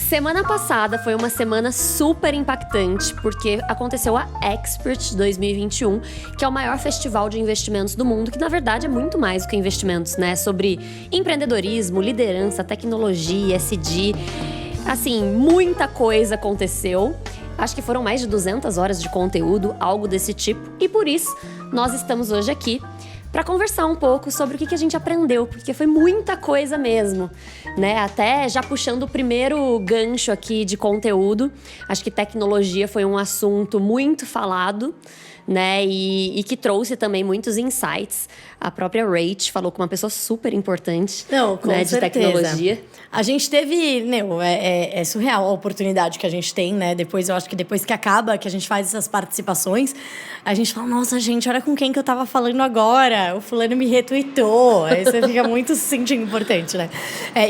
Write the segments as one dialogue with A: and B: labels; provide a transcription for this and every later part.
A: Semana passada foi uma semana super impactante, porque aconteceu a Expert 2021, que é o maior festival de investimentos do mundo, que na verdade é muito mais do que investimentos, né? Sobre empreendedorismo, liderança, tecnologia, ESG. Assim, muita coisa aconteceu. Acho que foram mais de 200 horas de conteúdo, algo desse tipo. E por isso, nós estamos hoje aqui para conversar um pouco sobre o que a gente aprendeu, porque foi muita coisa mesmo, né? Até já puxando o primeiro gancho aqui de conteúdo, acho que tecnologia foi um assunto muito falado, né? E que trouxe também muitos insights. A própria Rach falou com uma pessoa super importante,
B: com
A: né, de
B: certeza.
A: tecnologia.
B: A gente teve, é surreal a oportunidade que a gente tem, né? Eu acho que depois que acaba, que a gente faz essas participações, a gente fala, nossa, gente, olha com quem que eu tava falando agora. O fulano me retweetou. Aí você fica muito se sentindo importante, né?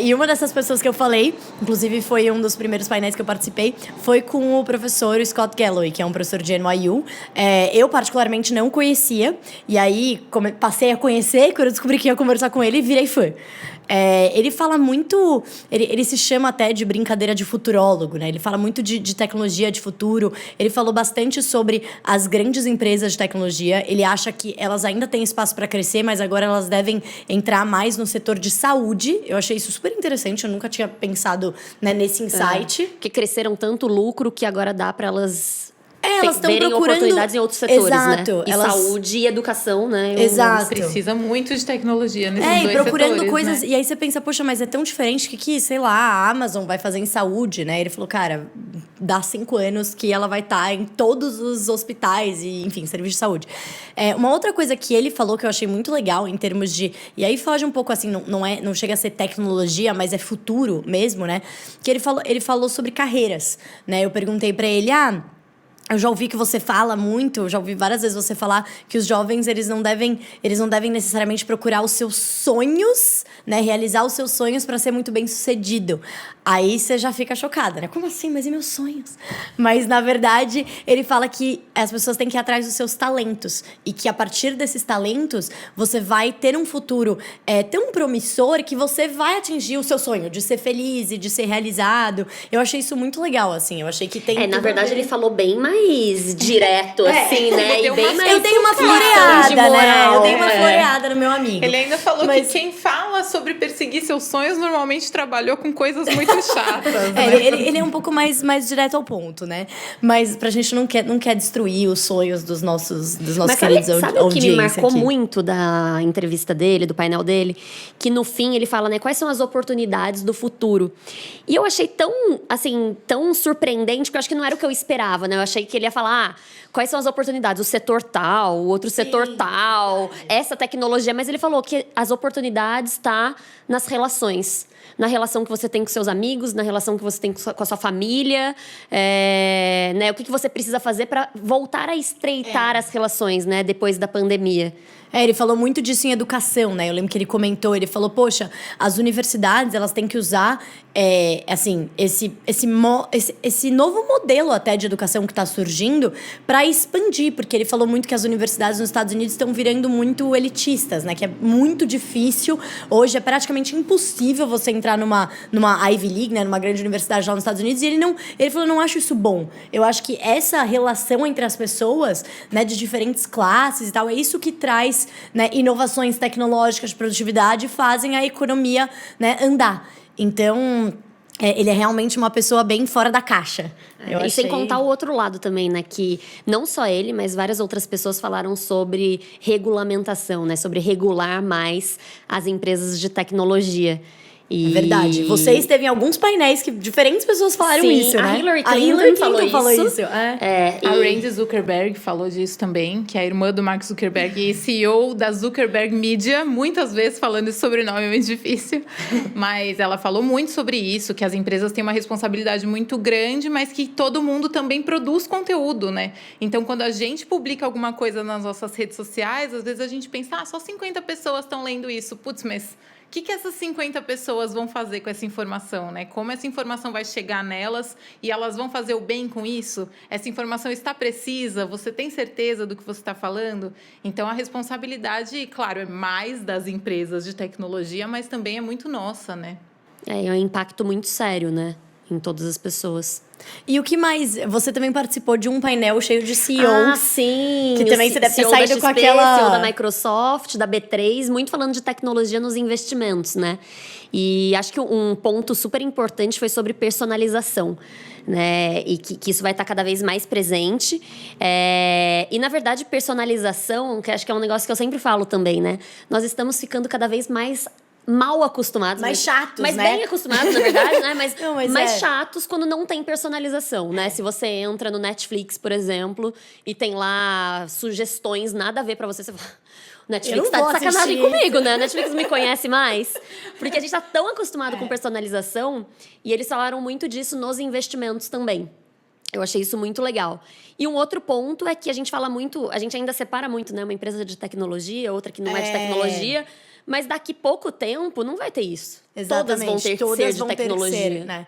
B: E uma dessas pessoas que eu falei, inclusive foi um dos primeiros painéis que eu participei, foi com o professor Scott Galloway, que é um professor de NYU. Eu, particularmente, não conhecia. E aí, passei a conhecer, quando eu descobri que ia conversar com ele, virei fã. Ele fala muito... Ele se chama até de brincadeira de futurólogo, né? Ele fala muito de tecnologia, de futuro. Ele falou bastante sobre as grandes empresas de tecnologia. Ele acha que elas ainda têm espaço para crescer, mas agora elas devem entrar mais no setor de saúde. Eu achei isso super interessante. Eu nunca tinha pensado, né, nesse insight.
A: Que cresceram tanto lucro que agora dá para elas...
B: elas estão
A: verem
B: procurando
A: oportunidades em outros setores,
B: exato,
A: né? E saúde e educação, né?
B: Exato.
C: Precisa muito de tecnologia nesses dois
B: e procurando
C: setores,
B: coisas.
C: né?
B: E aí você pensa, poxa, mas é tão diferente que, sei lá, a Amazon vai fazer em saúde, né? Ele falou, cara, dá 5 anos que ela vai estar em todos os hospitais e, enfim, serviço de saúde. Uma outra coisa que ele falou que eu achei muito legal em termos de... E aí foge um pouco assim, não chega a ser tecnologia, mas é futuro mesmo, né? Que ele falou sobre carreiras, né? Eu perguntei pra ele, eu já ouvi que você fala muito, já ouvi várias vezes você falar que os jovens, eles não devem necessariamente procurar os seus sonhos, né? Realizar os seus sonhos para ser muito bem-sucedido. Aí você já fica chocada, né? Como assim? Mas e meus sonhos? Mas, na verdade, ele fala que as pessoas têm que ir atrás dos seus talentos. E que, a partir desses talentos, você vai ter um futuro tão promissor que você vai atingir o seu sonho de ser feliz e de ser realizado. Eu achei isso muito legal, assim. Eu achei que tem...
A: na verdade, ele falou bem mais direto, assim, né? E bem mais...
B: Eu dei uma floreada,
A: de moral,
B: né? Eu dei uma floreada no meu amigo.
C: Ele ainda falou que quem fala sobre perseguir seus sonhos normalmente trabalhou com coisas muito chatas. Né?
B: Ele é um pouco mais direto ao ponto, né? Mas pra gente não quer destruir os sonhos dos nossos queridos audiência.
A: Sabe o que me marcou
B: aqui?
A: muito da entrevista dele, do painel dele? Que no fim ele fala, né? Quais são as oportunidades do futuro? E eu achei tão surpreendente, que eu acho que não era o que eu esperava, né? Eu achei que ele ia falar, quais são as oportunidades? O setor tal, o outro setor tal, essa tecnologia. Mas ele falou que as oportunidades estão nas relações. Na relação que você tem com seus amigos, na relação que você tem com a sua família. Né? O que você precisa fazer para voltar a estreitar as relações, né? Depois da pandemia.
B: Ele falou muito disso em educação, né? Eu lembro que ele comentou, ele falou, poxa, as universidades, elas têm que usar, esse novo modelo até de educação que está surgindo para expandir, porque ele falou muito que as universidades nos Estados Unidos estão virando muito elitistas, né? Que é muito difícil, hoje é praticamente impossível você entrar numa Ivy League, né? Numa grande universidade lá nos Estados Unidos, e ele falou, não acho isso bom. Eu acho que essa relação entre as pessoas, né, de diferentes classes e tal, é isso que traz, né, inovações tecnológicas de produtividade, fazem a economia, né, andar. Então, ele é realmente uma pessoa bem fora da caixa.
A: E sem contar o outro lado também, né? Que não só ele, mas várias outras pessoas falaram sobre regulamentação, né? Sobre regular mais as empresas de tecnologia.
B: É verdade. Você esteve em alguns painéis que diferentes pessoas falaram isso, né?
A: A Hillary Clinton falou isso.
C: A Randy Zuckerberg falou disso também, que é a irmã do Mark Zuckerberg e CEO da Zuckerberg Media, muitas vezes falando esse sobrenome é muito difícil, mas ela falou muito sobre isso, que as empresas têm uma responsabilidade muito grande, mas que todo mundo também produz conteúdo, né? Então, quando a gente publica alguma coisa nas nossas redes sociais, às vezes a gente pensa, só 50 pessoas estão lendo isso. Putz, mas o que essas 50 pessoas vão fazer com essa informação, né? Como essa informação vai chegar nelas e elas vão fazer o bem com isso? Essa informação está precisa? Você tem certeza do que você está falando? Então, a responsabilidade, claro, é mais das empresas de tecnologia, mas também é muito nossa, né?
A: É um impacto muito sério, né? em todas as pessoas.
B: E o que mais? Você também participou de um painel cheio de CEOs.
A: Ah, sim!
B: Que também você deve ter
A: CEO da
B: saído
A: XP,
B: com aquela...
A: CEO da Microsoft, da B3, muito falando de tecnologia nos investimentos, né? E acho que um ponto super importante foi sobre personalização, né? E que isso vai estar cada vez mais presente. E, na verdade, personalização, que acho que é um negócio que eu sempre falo também, né? Nós estamos ficando cada vez mais mal acostumados.
B: Mais chatos,
A: mas
B: né?
A: bem acostumados, na verdade, né? Mas,
B: Não, mas
A: mais chatos quando não tem personalização, né? Se você entra no Netflix, por exemplo, e tem lá sugestões nada a ver pra você, você fala... O Netflix tá de sacanagem comigo, né? O Netflix me conhece mais. Porque a gente tá tão acostumado com personalização e eles falaram muito disso nos investimentos também. Eu achei isso muito legal. E um outro ponto é que a gente fala muito, a gente ainda separa muito, né? Uma empresa de tecnologia, outra que não é de tecnologia. Mas daqui pouco tempo não vai ter isso.
B: Exatamente.
A: Todas vão ter que ser de tecnologia.
B: Né?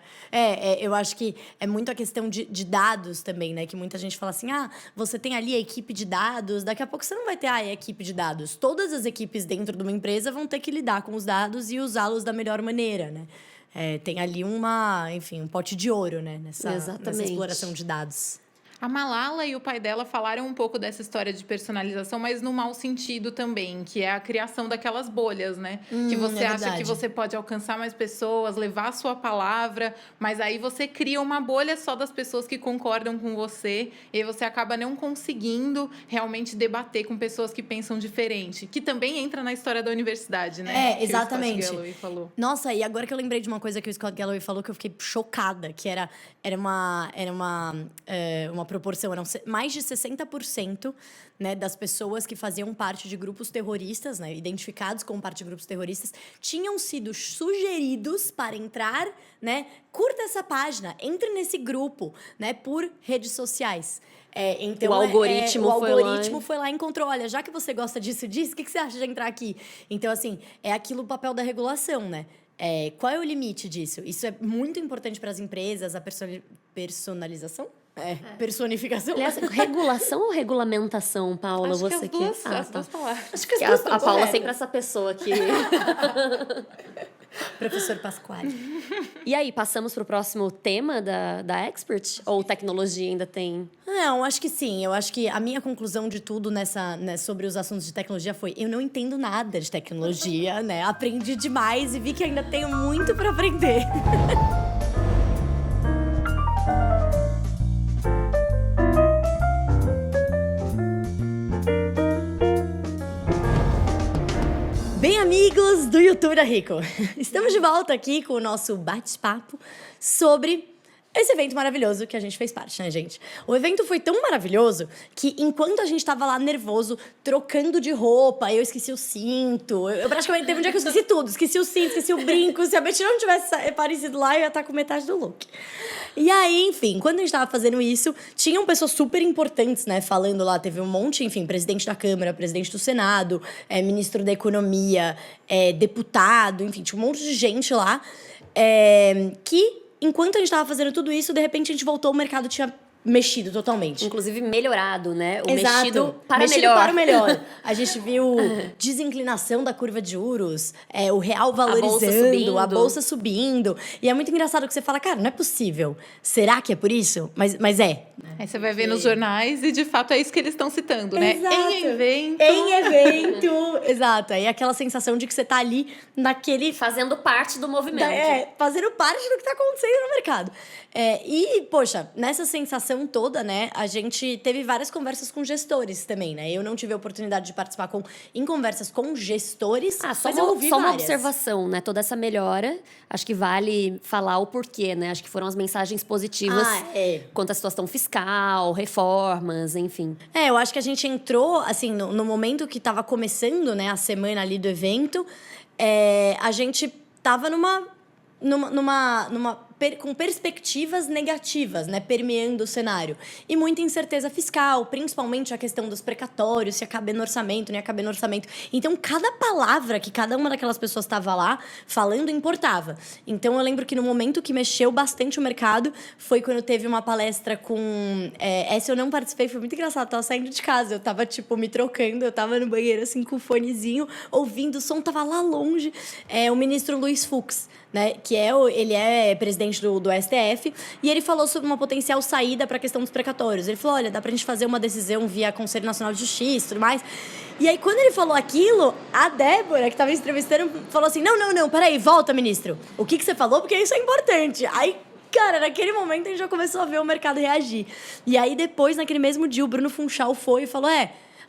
B: Eu acho que é muito a questão de dados também, né? Que muita gente fala assim, você tem ali a equipe de dados, daqui a pouco você não vai ter a equipe de dados. Todas as equipes dentro de uma empresa vão ter que lidar com os dados e usá-los da melhor maneira, né? Tem ali um pote de ouro, né? Nessa exploração de dados.
C: A Malala e o pai dela falaram um pouco dessa história de personalização, mas no mau sentido também, que é a criação daquelas bolhas, né? Que você acha que você pode alcançar mais pessoas, levar a sua palavra, mas aí você cria uma bolha só das pessoas que concordam com você, e aí você acaba não conseguindo realmente debater com pessoas que pensam diferente, que também entra na história da universidade, né?
B: Exatamente.
C: Que o Scott Galloway falou.
B: Nossa, e agora que eu lembrei de uma coisa que o Scott Galloway falou que eu fiquei chocada, que era uma proporção, eram mais de 60%, né, das pessoas que faziam parte de grupos terroristas, né, identificados como parte de grupos terroristas, tinham sido sugeridos para entrar, né, curta essa página, entre nesse grupo, né, por redes sociais. Então,
A: o algoritmo
B: foi lá e encontrou, olha, já que você gosta disso, o que você acha de entrar aqui? Então, assim, é aquilo o papel da regulação, né? Qual é o limite disso? Isso é muito importante para as empresas, a personalização? Personificação.
A: Aliás, regulação ou regulamentação, Paula?
C: Acho
A: você
C: que as duas palavras.
B: Acho que as duas
A: a Paula é sempre essa pessoa que...
B: Professor Pasquale.
A: E aí, passamos para o próximo tema da Expert? Ou tecnologia ainda tem?
B: Não, acho que sim. Eu acho que a minha conclusão de tudo sobre os assuntos de tecnologia foi: eu não entendo nada de tecnologia, né? Aprendi demais e vi que ainda tenho muito para aprender. Bem, amigos do YouTube da Rico, estamos de volta aqui com o nosso bate-papo sobre esse evento maravilhoso que a gente fez parte, né, gente? O evento foi tão maravilhoso que, enquanto a gente tava lá nervoso, trocando de roupa, eu esqueci o cinto. Eu praticamente teve um dia que eu esqueci tudo. Esqueci o cinto, esqueci o brinco. Se a Betty não tivesse aparecido lá, eu ia estar com metade do look. E aí, enfim, quando a gente tava fazendo isso, tinham pessoas super importantes, né, falando lá. Teve um monte, enfim, presidente da Câmara, presidente do Senado, ministro da Economia, deputado, enfim, tinha um monte de gente lá que... Enquanto a gente estava fazendo tudo isso, de repente a gente voltou, o mercado tinha mexido totalmente.
A: Inclusive melhorado, né?
B: Exato.
A: Mexido para
B: o melhor. A gente viu desinclinação da curva de juros, o real valorizando, a bolsa subindo. E é muito engraçado que você fala, cara, não é possível. Será que é por isso? Mas é.
C: Aí você vai ver nos jornais e, de fato, é isso que eles estão citando, né?
B: Exato.
C: Em evento.
B: Exato. Aí aquela sensação de que você tá ali naquele...
A: Fazendo parte do movimento.
B: Fazendo parte do que tá acontecendo no mercado. E, poxa, nessa sensação toda, né, a gente teve várias conversas com gestores também, né? Eu não tive a oportunidade de participar em conversas com gestores, mas eu ouvi
A: só uma
B: várias.
A: Observação, né? Toda essa melhora, acho que vale falar o porquê, né? Acho que foram as mensagens positivas quanto à situação fiscal, reformas, enfim.
B: Eu acho que a gente entrou, assim, no momento que estava começando, né, a semana ali do evento, a gente tava com perspectivas negativas, né, permeando o cenário. E muita incerteza fiscal, principalmente a questão dos precatórios, se ia caber no orçamento, não ia caber no orçamento. Então, cada palavra que cada uma daquelas pessoas estava lá falando importava. Então, eu lembro que no momento que mexeu bastante o mercado foi quando teve uma palestra com... essa eu não participei, foi muito engraçado. Eu tava saindo de casa, eu tava, me trocando, eu tava no banheiro, assim, com o fonezinho, ouvindo, o som tava lá longe. O ministro Luiz Fux, né, ele é presidente presidente do STF, e ele falou sobre uma potencial saída para a questão dos precatórios. Ele falou, olha, dá pra gente fazer uma decisão via Conselho Nacional de Justiça e tudo mais. E aí, quando ele falou aquilo, a Débora, que estava entrevistando, falou assim, não, peraí, volta, ministro. O que você falou? Porque isso é importante. Aí, cara, naquele momento a gente já começou a ver o mercado reagir. E aí, depois, naquele mesmo dia, o Bruno Funchal foi e falou,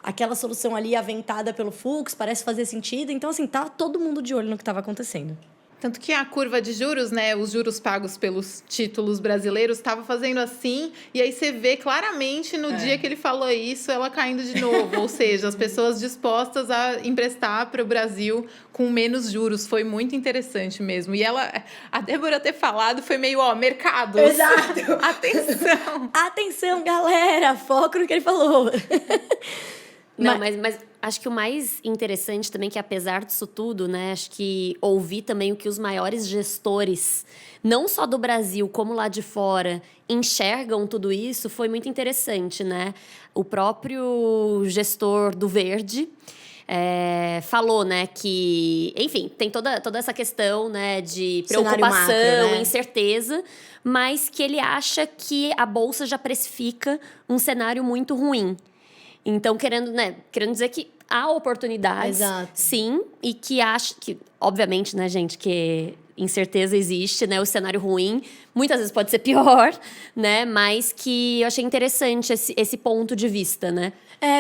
B: aquela solução ali aventada pelo Fux parece fazer sentido. Então, assim, tá todo mundo de olho no que estava acontecendo.
C: Tanto que a curva de juros, né, os juros pagos pelos títulos brasileiros, estava fazendo assim, e aí você vê claramente no dia que ele falou isso, ela caindo de novo. Ou seja, as pessoas dispostas a emprestar para o Brasil com menos juros. Foi muito interessante mesmo. E a Débora ter falado foi meio, mercado.
B: Exato.
C: Atenção.
B: Atenção, galera, foco no que ele falou.
A: Não, mas acho que o mais interessante também, que apesar disso tudo, né, acho que ouvir também o que os maiores gestores, não só do Brasil, como lá de fora, enxergam tudo isso, foi muito interessante, né? O próprio gestor do Verde falou, né, que, enfim, tem toda essa questão, né, de preocupação,
B: macro, né?
A: incerteza, mas que ele acha que a Bolsa já precifica um cenário muito ruim. Então, querendo dizer que há oportunidades,
B: Exato.
A: sim, e que acho que, obviamente, né, gente, que incerteza existe, né, o cenário ruim, muitas vezes pode ser pior, né, mas que eu achei interessante esse ponto de vista, né.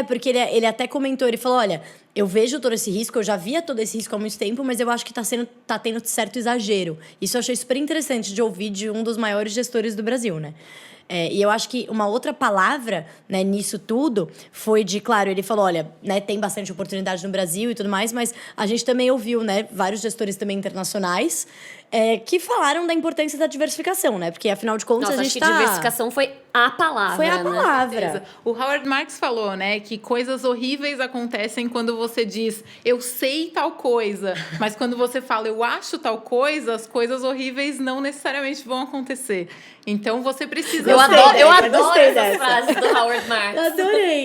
B: Porque ele até comentou, ele falou, olha, eu vejo todo esse risco, eu já via todo esse risco há muito tempo, mas eu acho que tá tendo certo exagero. Isso eu achei super interessante de ouvir de um dos maiores gestores do Brasil, né. E eu acho que uma outra palavra, né, nisso tudo foi claro, ele falou, olha, né, tem bastante oportunidade no Brasil e tudo mais, mas a gente também ouviu, né, vários gestores também internacionais que falaram da importância da diversificação, né? Porque, afinal de contas,
A: Nossa,
B: a gente
A: acho que diversificação foi a palavra,
B: Foi a
A: né?
B: palavra.
C: O Howard Marks falou, né, que coisas horríveis acontecem quando você diz eu sei tal coisa, mas quando você fala eu acho tal coisa, as coisas horríveis não necessariamente vão acontecer. Então você precisa...
A: Eu adoro
B: gostei
A: essas
B: dessa.
A: frases do Howard Marks.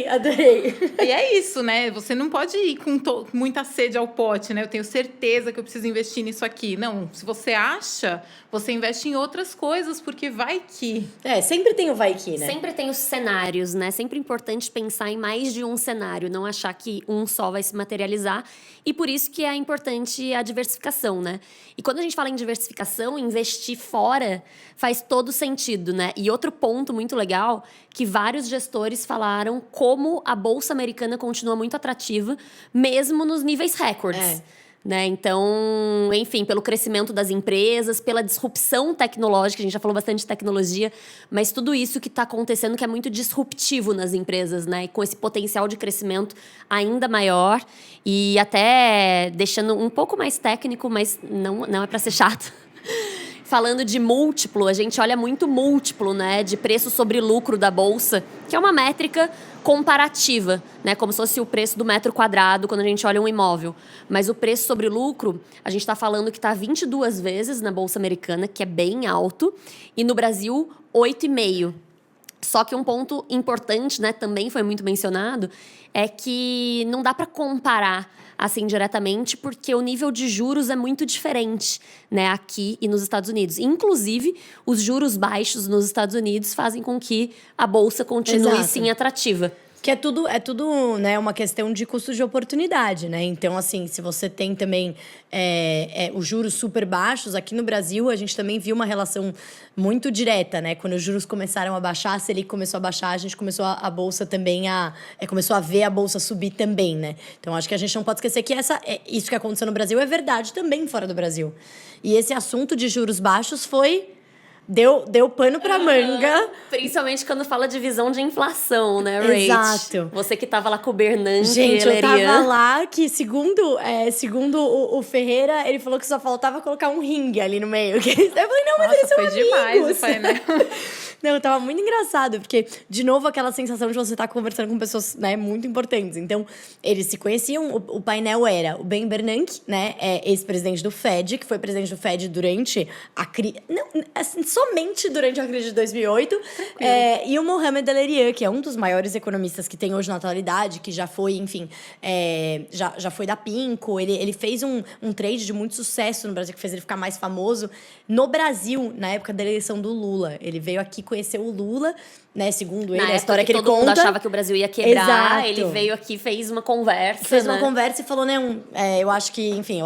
B: Adorei.
C: E é isso, né? Você não pode ir com muita sede ao pote, né? Eu tenho certeza que eu preciso investir nisso aqui. Não, se você acha, você investe em outras coisas, porque vai que...
B: Sempre tem o vai que, né?
A: Sempre tem os cenários, né? Sempre é importante pensar em mais de um cenário, não achar que um só vai se materializar. E por isso que é importante a diversificação, né? E quando a gente fala em diversificação, investir fora faz todo sentido, né? E outro ponto muito legal, que vários gestores falaram como a Bolsa Americana continua muito atrativa, mesmo nos níveis recordes. Né? Então, enfim, pelo crescimento das empresas, pela disrupção tecnológica, a gente já falou bastante de tecnologia, mas tudo isso que está acontecendo que é muito disruptivo nas empresas, né? E com esse potencial de crescimento ainda maior e até deixando um pouco mais técnico, mas não é para ser chato. Falando de múltiplo, a gente olha muito múltiplo, né, de preço sobre lucro da bolsa, que é uma métrica comparativa, né, como se fosse o preço do metro quadrado quando a gente olha um imóvel. Mas o preço sobre lucro, a gente está falando que está 22 vezes na bolsa americana, que é bem alto, e no Brasil 8,5. Só que um ponto importante, né, também foi muito mencionado, é que não dá para comparar assim diretamente, porque o nível de juros é muito diferente, né, aqui e nos Estados Unidos. Inclusive, os juros baixos nos Estados Unidos fazem com que a bolsa continue, sim, atrativa.
B: Que é tudo, né, uma questão de custo de oportunidade, né? Então, assim, se você tem também os juros super baixos, aqui no Brasil a gente também viu uma relação muito direta, né? Quando os juros começaram a baixar, a Selic começou a baixar, a gente começou a bolsa também começou a ver a bolsa subir também, né? Então, acho que a gente não pode esquecer que isso que aconteceu no Brasil é verdade também fora do Brasil. E esse assunto de juros baixos deu pano pra manga.
A: Principalmente quando fala de visão de inflação, né, Rach?
B: Exato.
A: Você que tava lá com o Bernanke.
B: Gente, eu tava lá que, segundo o Ferreira, ele falou que só faltava colocar um ringue ali no meio. Eu falei, não, mas eles são
C: foi
B: amigos.
C: demais o painel.
B: Não, tava muito engraçado, porque, de novo, aquela sensação de você estar conversando com pessoas, né, muito importantes. Então, eles se conheciam, o painel era o Ben Bernanke, né, ex-presidente do Fed, que foi presidente do Fed durante a crise... Não, assim, somente durante a crise de 2008. E o Mohamed El-Erian, que é um dos maiores economistas que tem hoje na atualidade, que já foi, enfim, já foi da Pinco. Ele fez um trade de muito sucesso no Brasil, que fez ele ficar mais famoso. No Brasil, na época da eleição do Lula. Ele veio aqui conhecer o Lula, né? Segundo ele, a história que ele conta.
A: Todo mundo achava que o Brasil ia quebrar.
B: Exato.
A: Ele veio aqui, fez uma conversa.
B: Fez uma conversa e falou, né? Eu acho que, enfim,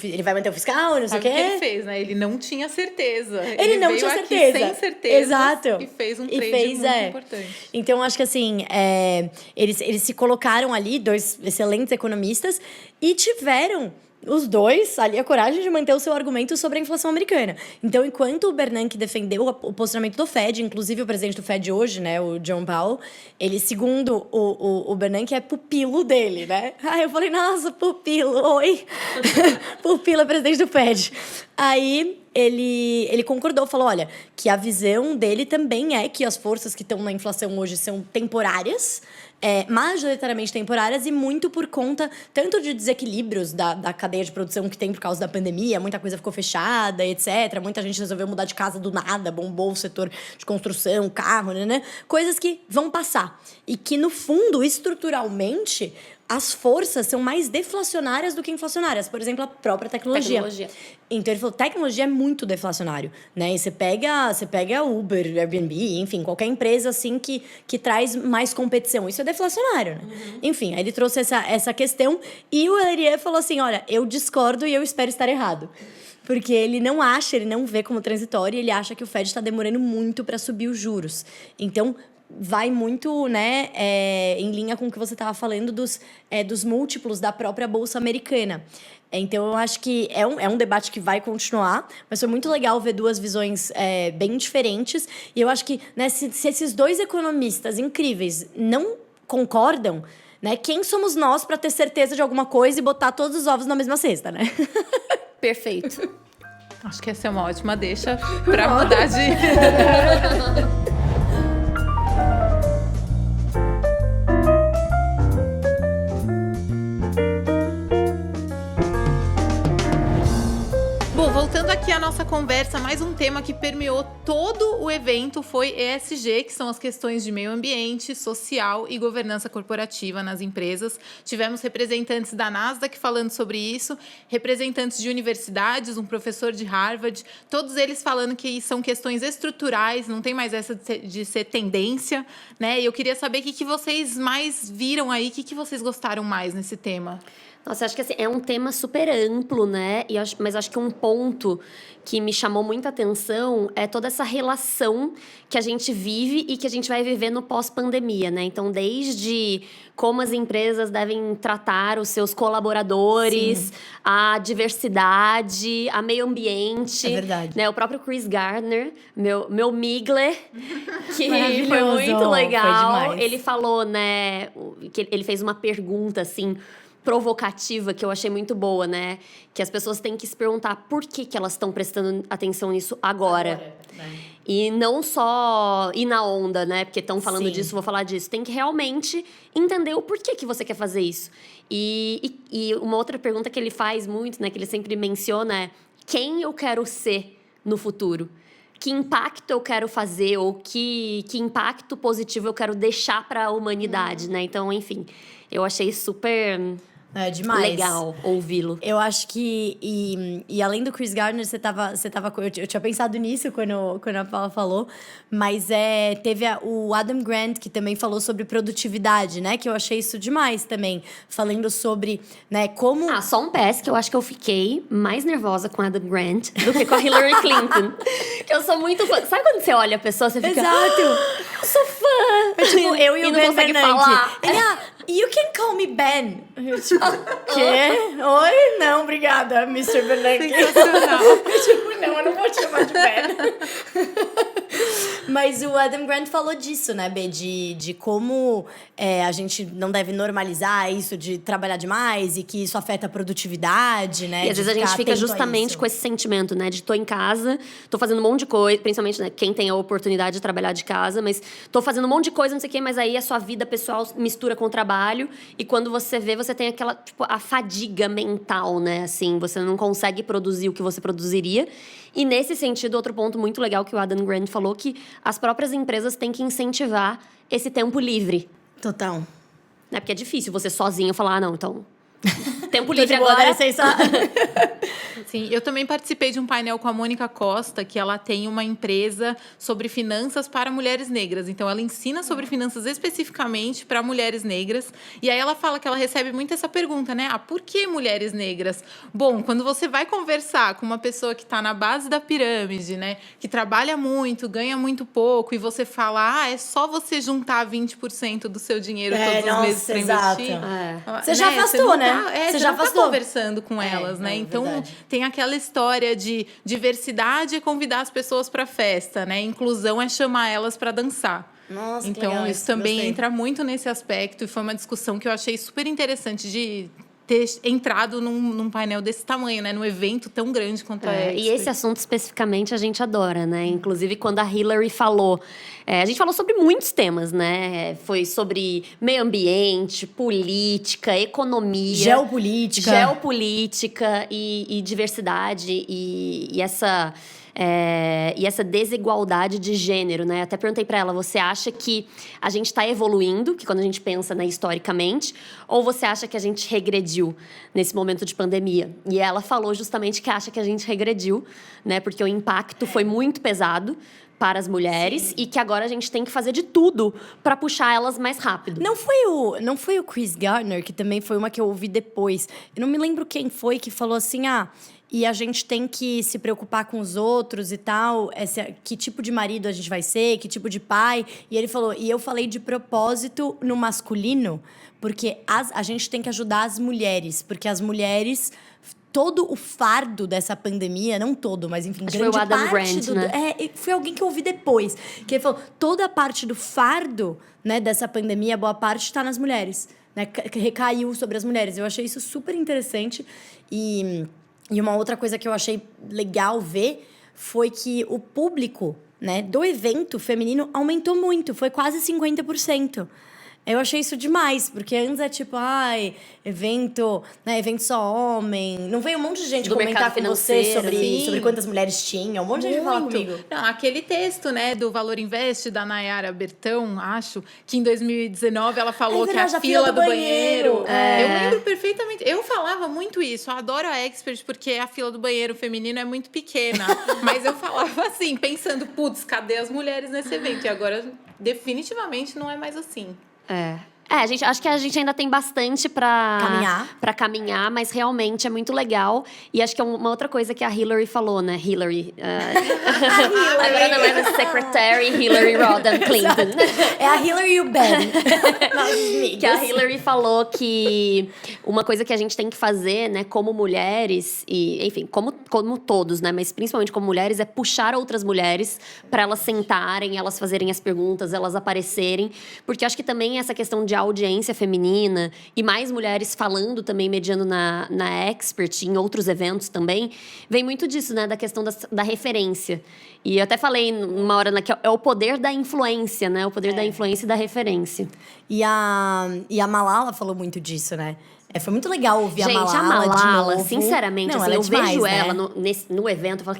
B: ele vai manter o fiscal, não sei o quê.
C: Sabe o que ele fez, né? Ele não tinha certeza.
B: Ele não
C: veio
B: tinha
C: aqui
B: certeza.
C: sem certeza.
B: Exato.
C: E fez um trade muito importante.
B: Então, acho que assim, eles se colocaram ali, dois excelentes economistas, e tiveram os dois ali a coragem de manter o seu argumento sobre a inflação americana. Então, enquanto o Bernanke defendeu o posicionamento do Fed, inclusive o presidente do Fed hoje, né, o John Powell, ele, segundo o Bernanke, é pupilo dele, né? Aí eu falei, nossa, pupilo, oi. Pupilo é presidente do Fed. Aí ele concordou, falou, olha, que a visão dele também é que as forças que estão na inflação hoje são temporárias, majoritariamente temporárias, e muito por conta tanto de desequilíbrios da cadeia de produção que tem por causa da pandemia, muita coisa ficou fechada, etc. Muita gente resolveu mudar de casa do nada, bombou o setor de construção, carro, né? Coisas que vão passar. E que, no fundo, estruturalmente, as forças são mais deflacionárias do que inflacionárias. Por exemplo, a própria tecnologia. Então, ele falou, tecnologia é muito deflacionário, né? E você pega Uber, Airbnb, enfim, qualquer empresa, assim, que traz mais competição. Isso é deflacionário, né? Enfim, aí ele trouxe essa questão e o El-Erian falou assim, olha, eu discordo e eu espero estar errado. Porque ele não vê como transitório, e ele acha que o Fed está demorando muito para subir os juros. Então, vai muito, né, em linha com o que você estava falando dos múltiplos da própria Bolsa Americana. Então, eu acho que é um debate que vai continuar, mas foi muito legal ver duas visões bem diferentes. E eu acho que, né, se esses dois economistas incríveis não concordam, né, quem somos nós para ter certeza de alguma coisa e botar todos os ovos na mesma cesta, né?
A: Perfeito.
C: Acho que essa é uma ótima deixa para mudar de... Voltando aqui à nossa conversa, mais um tema que permeou todo o evento foi ESG, que são as questões de meio ambiente, social e governança corporativa nas empresas. Tivemos representantes da Nasdaq falando sobre isso, representantes de universidades, um professor de Harvard, todos eles falando que são questões estruturais, não tem mais essa de ser tendência, né? E eu queria saber o que vocês mais viram aí, o que vocês gostaram mais nesse tema?
A: Nossa, acho que assim, é um tema super amplo, né? Mas acho que um ponto que me chamou muita atenção é toda essa relação que a gente vive e que a gente vai viver no pós-pandemia, né? Então, desde como as empresas devem tratar os seus colaboradores, sim, a diversidade, a meio ambiente.
B: É verdade.
A: Né? O próprio Chris Gardner, meu Migler, que foi muito legal.
B: Foi
A: ele falou, né? Que ele fez uma pergunta, assim, provocativa, que eu achei muito boa, né? Que as pessoas têm que se perguntar por que elas estão prestando atenção nisso agora. Né? E não só ir na onda, né? Porque estão falando
B: Sim.
A: disso, vou falar disso. Tem que realmente entender o porquê que você quer fazer isso. E uma outra pergunta que ele faz muito, né? Que ele sempre menciona é quem eu quero ser no futuro? Que impacto eu quero fazer ou que impacto positivo eu quero deixar para a humanidade, né? Então, enfim, eu achei super...
B: demais.
A: Legal ouvi-lo.
B: Eu acho que... E além do Chris Gardner, você tava eu tinha pensado nisso quando a Paula falou. Mas teve o Adam Grant, que também falou sobre produtividade, né? Que eu achei isso demais também. Falando sobre, né, como...
A: Só um PS, que eu acho que eu fiquei mais nervosa com Adam Grant do que com a Hillary Clinton. Que eu sou muito fã. Sabe quando você olha a pessoa, você fica...
B: Exato!
A: Eu sou fã!
B: Tipo, eu e o
A: não
B: Ben
A: consegue
B: Bernanke.
A: falar.
B: You can call me Ben. Eu, tipo, quê? Oi? Não, obrigada, Mr. Bernanke.
C: Sensacional.
B: Tipo, não, eu não vou te chamar de Ben. Mas o Adam Grant falou disso, né, Bê? De como a gente não deve normalizar isso de trabalhar demais e que isso afeta a produtividade, né?
A: E às vezes a gente fica justamente com esse sentimento, né? De tô em casa, tô fazendo um monte de coisa, principalmente, né, quem tem a oportunidade de trabalhar de casa, mas tô fazendo um monte de coisa, não sei o quê, mas aí a sua vida pessoal mistura com o trabalho. E quando você vê, você tem aquela, tipo, a fadiga mental, né? Assim, você não consegue produzir o que você produziria. E nesse sentido, outro ponto muito legal que o Adam Grant falou, que as próprias empresas têm que incentivar esse tempo livre.
B: Total.
A: Né? Porque é difícil você sozinho falar, não, então... Tempo
B: Tô
A: livre
B: de boa,
A: agora.
B: dá licença.
C: Sim, eu também participei de um painel com a Mônica Costa, que ela tem uma empresa sobre finanças para mulheres negras. Então, ela ensina sobre finanças especificamente para mulheres negras. E aí ela fala que ela recebe muito essa pergunta, né? Ah, por que mulheres negras? Bom, quando você vai conversar com uma pessoa que está na base da pirâmide, né? Que trabalha muito, ganha muito pouco, e você fala, é só você juntar 20% do seu dinheiro todos os meses para investir.
B: Você já afastou, né?
C: Você já afastou. Conversando com elas, né?
B: Não,
C: Então,
B: verdade.
C: tem aquela história de diversidade é convidar as pessoas para festa, né? Inclusão é chamar elas para dançar.
B: Nossa,
C: então,
B: que legal,
C: isso também
B: gostei.
C: entra muito nesse aspecto. E foi uma discussão que eu achei super interessante de ter entrado num painel desse tamanho, né? Num evento tão grande quanto
A: E esse assunto especificamente a gente adora, né? Inclusive, quando a Hillary falou... a gente falou sobre muitos temas, né? Foi sobre meio ambiente, política, economia... Geopolítica e diversidade. E essa... e essa desigualdade de gênero, né? Até perguntei para ela, você acha que a gente está evoluindo, que quando a gente pensa, né, historicamente, ou você acha que a gente regrediu nesse momento de pandemia? E ela falou justamente que acha que a gente regrediu, né? Porque o impacto foi muito pesado para as mulheres. Sim. E que agora a gente tem que fazer de tudo para puxar elas mais rápido.
B: Não foi o Chris Gardner, que também foi uma que eu ouvi depois. Eu não me lembro quem foi que falou assim, e a gente tem que se preocupar com os outros e tal. Que tipo de marido a gente vai ser, que tipo de pai. E ele falou, e eu falei de propósito no masculino, porque a gente tem que ajudar as mulheres. Porque as mulheres, todo o fardo dessa pandemia, não todo, mas enfim,
A: acho
B: grande
A: foi o Adam
B: parte
A: Grant, né?
B: Foi alguém que eu ouvi depois. Que ele falou, toda a parte do fardo, né, dessa pandemia, boa parte está nas mulheres. Né, que recaiu sobre as mulheres. Eu achei isso super interessante. E uma outra coisa que eu achei legal ver foi que o público, né, do evento feminino aumentou muito. Foi quase 50%. Eu achei isso demais, porque antes é tipo, evento, né, evento só homem. Não veio um monte de gente
A: do
B: comentar com você sobre quantas mulheres tinham. Um monte de gente falar comigo.
C: Não, aquele texto, né, do Valor Invest, da Nayara Bertão, acho, que em 2019 ela falou que a fila do banheiro. Eu lembro perfeitamente. Eu falava muito isso. Eu adoro a Expert porque a fila do banheiro feminino é muito pequena. Mas eu falava assim, pensando, putz, cadê as mulheres nesse evento? E agora, definitivamente, não é mais assim.
A: Acho que a gente ainda tem bastante pra caminhar, mas realmente é muito legal. E acho que é uma outra coisa que a Hillary falou, né? Hillary. Agora não é a Secretary Hillary Rodham Clinton.
B: É a Hillary e o Ben.
A: Que a Hillary falou que uma coisa que a gente tem que fazer, né, como mulheres, e enfim, como todos, né? Mas principalmente como mulheres, é puxar outras mulheres para elas sentarem, elas fazerem as perguntas, elas aparecerem. Porque acho que também essa questão de audiência feminina e mais mulheres falando também, mediando na Expert, em outros eventos também, vem muito disso, né? Da questão da referência. E eu até falei numa hora que é o poder da influência, né? O poder da influência e da referência.
B: E a Malala falou muito disso, né? Foi muito legal ouvir a Malala.
A: Gente, a Malala,
B: de novo.
A: sinceramente,
B: Não,
A: assim, eu
B: demais,
A: vejo
B: né?
A: ela no evento, eu falo,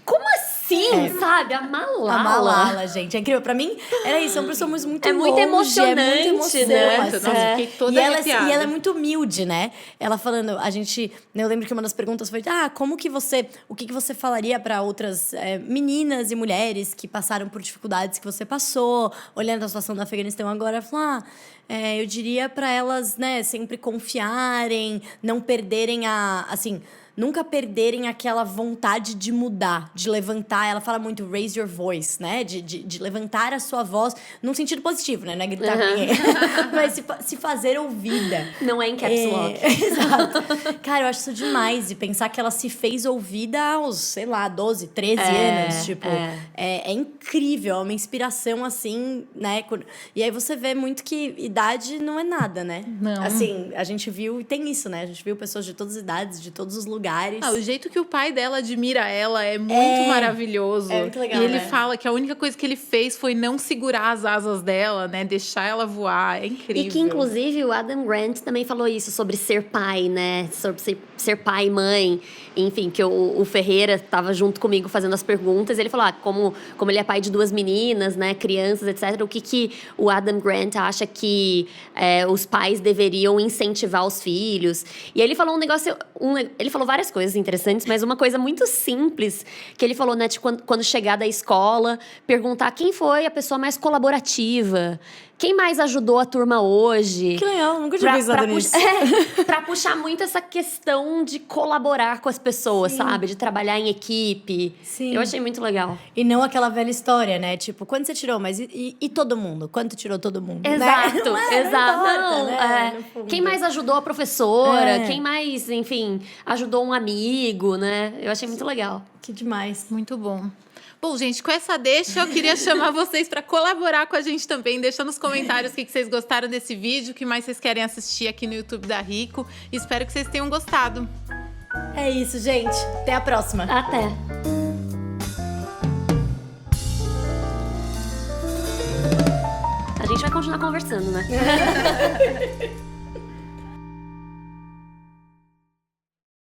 A: como assim, sabe? A Malala.
B: A Malala, gente, é incrível. Pra mim, era isso, são pessoas muito
A: muito
B: longe,
A: emocionante,
B: é muita emoção,
A: né?
B: assim.
C: Nossa, fiquei toda arrepiada.
B: E ela é muito humilde, né? Ela falando, eu lembro que uma das perguntas foi, o que você falaria pra outras meninas e mulheres que passaram por dificuldades que você passou, olhando a situação do Afeganistão agora, ela falou, eu diria pra elas, né, sempre confiarem, não perderem nunca perderem aquela vontade de mudar, de levantar. Ela fala muito raise your voice, né? De levantar a sua voz, num sentido positivo, né? Não é gritar com ninguém. Mas se fazer ouvida.
A: Não é em caps lock.
B: Exato. Cara, eu acho isso demais. E pensar que ela se fez ouvida aos, sei lá, 12, 13 anos. Tipo, é incrível. É uma inspiração, assim, né? E aí você vê muito que idade não é nada, né?
C: Não.
B: Assim, a gente viu, e tem isso, né? A gente viu pessoas de todas as idades, de todos os lugares.
C: O jeito que o pai dela admira ela é muito maravilhoso.
B: É muito legal,
C: e ele
B: né?
C: fala que a única coisa que ele fez foi não segurar as asas dela, né? Deixar ela voar. É incrível.
A: E que, inclusive, o Adam Grant também falou isso sobre ser pai, né? Sobre ser pai e mãe. Enfim, que o Ferreira estava junto comigo fazendo as perguntas. Ele falou, como ele é pai de 2 meninas, né? Crianças, etc. O que o Adam Grant acha que os pais deveriam incentivar os filhos. E aí ele falou ele falou várias coisas interessantes, mas uma coisa muito simples que ele falou, né? De quando chegar da escola, perguntar quem foi a pessoa mais colaborativa. Quem mais ajudou a turma hoje?
B: Que legal, nunca tinha pensado nisso.
A: Pra puxar muito essa questão de colaborar com as pessoas, sabe? De trabalhar em equipe.
B: Sim.
A: Eu achei muito legal.
B: E não aquela velha história, né? Tipo, quanto você tirou? Mas e todo mundo? Quanto tirou todo mundo?
A: Exato,
B: né? Não
A: exato.
B: importa,
A: Não,
B: né? No fundo.
A: Quem mais ajudou a professora? Quem mais, enfim, ajudou um amigo, né? Eu achei muito legal.
B: Que demais.
C: Muito bom. Bom, gente, com essa deixa, eu queria chamar vocês para colaborar com a gente também. Deixa nos comentários o que vocês gostaram desse vídeo, o que mais vocês querem assistir aqui no YouTube da Rico. Espero que vocês tenham gostado.
B: É isso, gente. Até a próxima.
A: Até! A gente vai continuar conversando, né?